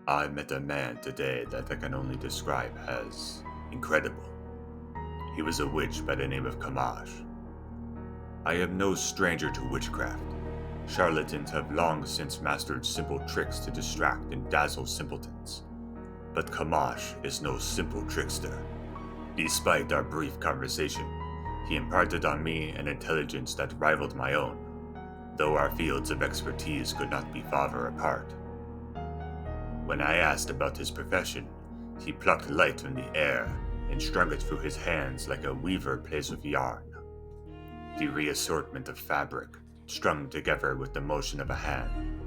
I met a man today that I can only describe as incredible. He was a witch by the name of Qamash. I am no stranger to witchcraft. Charlatans have long since mastered simple tricks to distract and dazzle simpletons. But Qamash is no simple trickster. Despite our brief conversation, he imparted on me an intelligence that rivaled my own, though our fields of expertise could not be farther apart. When I asked about his profession, he plucked light from the air and strung it through his hands like a weaver plays with yarn. The reassortment of fabric, strung together with the motion of a hand.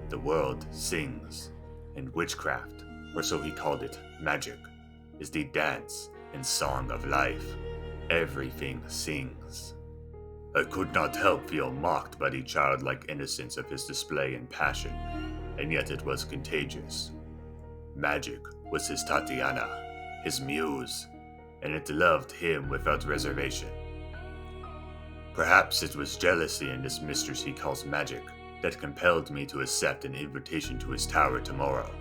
The world sings, and witchcraft, or so he called it, magic, is the dance and song of life. Everything sings. I could not help feel mocked by the childlike innocence of his display and passion, and yet it was contagious. Magic was his Tatiana, his muse, and it loved him without reservation. Perhaps it was jealousy in this mistress he calls magic that compelled me to accept an invitation to his tower tomorrow.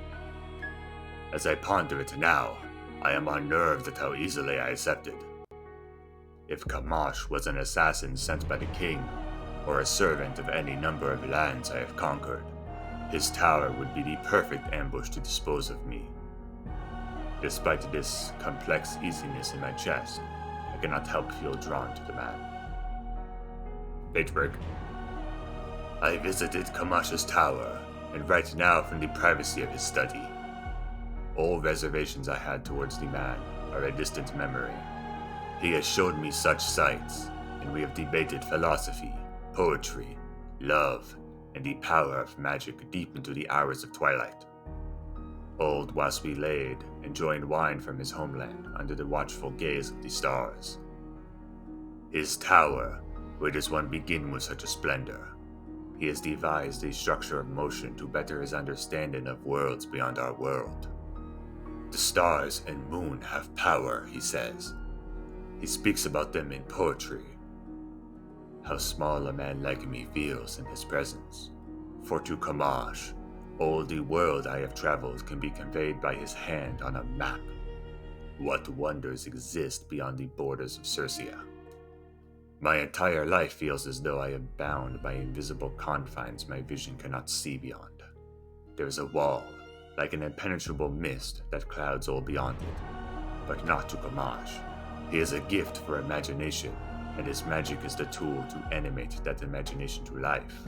As I ponder it now, I am unnerved at how easily I accepted. If Qamash was an assassin sent by the king, or a servant of any number of lands I have conquered, his tower would be the perfect ambush to dispose of me. Despite this complex easiness in my chest, I cannot help feel drawn to the man. Pageberg. I visited Qamash's tower, and write now from the privacy of his study. All reservations I had towards the man are a distant memory. He has shown me such sights, and we have debated philosophy, poetry, love, and the power of magic deep into the hours of twilight. Old whilst we laid, enjoying wine from his homeland under the watchful gaze of the stars. His tower, where does one begin with such a splendor? He has devised a structure of motion to better his understanding of worlds beyond our world. The stars and moon have power, he says. He speaks about them in poetry. How small a man like me feels in his presence. For to Qamash, all the world I have traveled can be conveyed by his hand on a map. What wonders exist beyond the borders of Circia? My entire life feels as though I am bound by invisible confines my vision cannot see beyond. There is a wall, like an impenetrable mist that clouds all beyond it, but not to Qamash. He is a gift for imagination, and his magic is the tool to animate that imagination to life.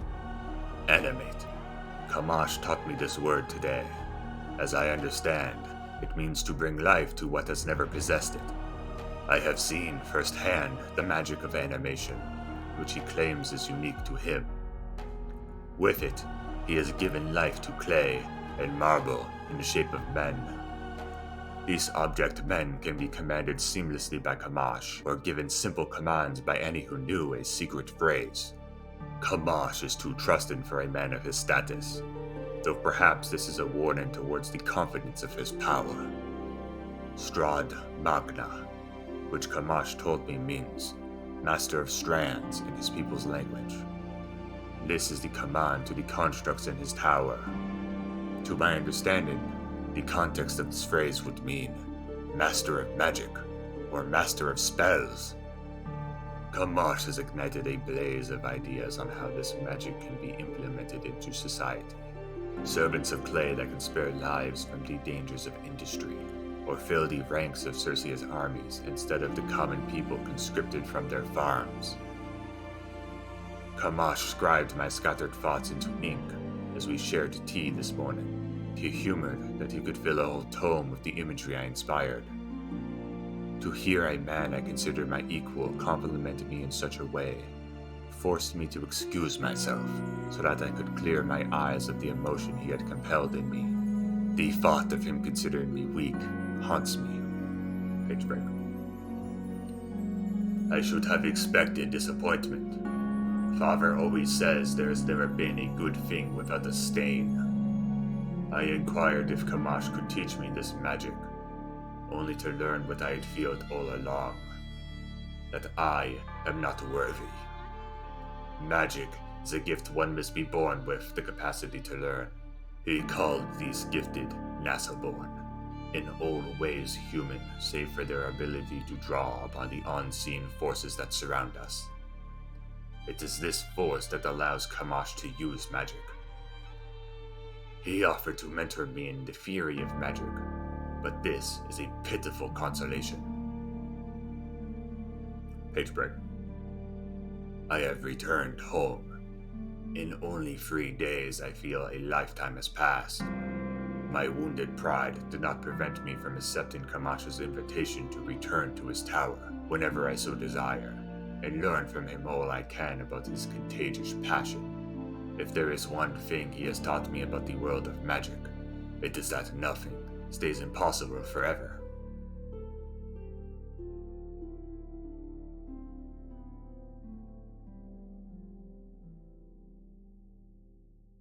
Animate. Qamash taught me this word today. As I understand, it means to bring life to what has never possessed it. I have seen firsthand the magic of animation, which he claims is unique to him. With it, he has given life to clay and marble in the shape of men. These object men can be commanded seamlessly by Qamash, or given simple commands by any who knew a secret phrase. Qamash is too trusting for a man of his status, though perhaps this is a warning towards the confidence of his power. Strahd Magna, which Qamash told me means Master of Strands in his people's language. This is the command to the constructs in his tower. To my understanding, the context of this phrase would mean Master of Magic, or Master of Spells. Qamash has ignited a blaze of ideas on how this magic can be implemented into society. Servants of clay that can spare lives from the dangers of industry, or fill the ranks of Circe's armies instead of the common people conscripted from their farms. Qamash scribed my scattered thoughts into ink as we shared tea this morning. He humored that he could fill a whole tome with the imagery I inspired. To hear a man I considered my equal compliment me in such a way forced me to excuse myself so that I could clear my eyes of the emotion he had compelled in me. The thought of him considering me weak haunts me. Page break. I should have expected disappointment. Father always says there has never been a good thing without a stain. I inquired if Qamash could teach me this magic, only to learn what I had felt all along, that I am not worthy. Magic is a gift one must be born with the capacity to learn. He called these gifted NASA-born, in all ways human save for their ability to draw upon the unseen forces that surround us. It is this force that allows Qamash to use magic. He offered to mentor me in the theory of magic, but this is a pitiful consolation. Page break. I have returned home. In only 3 days I feel a lifetime has passed. My wounded pride did not prevent me from accepting Qamash's invitation to return to his tower whenever I so desire, and learn from him all I can about his contagious passion. If there is one thing he has taught me about the world of magic, it is that nothing stays impossible forever.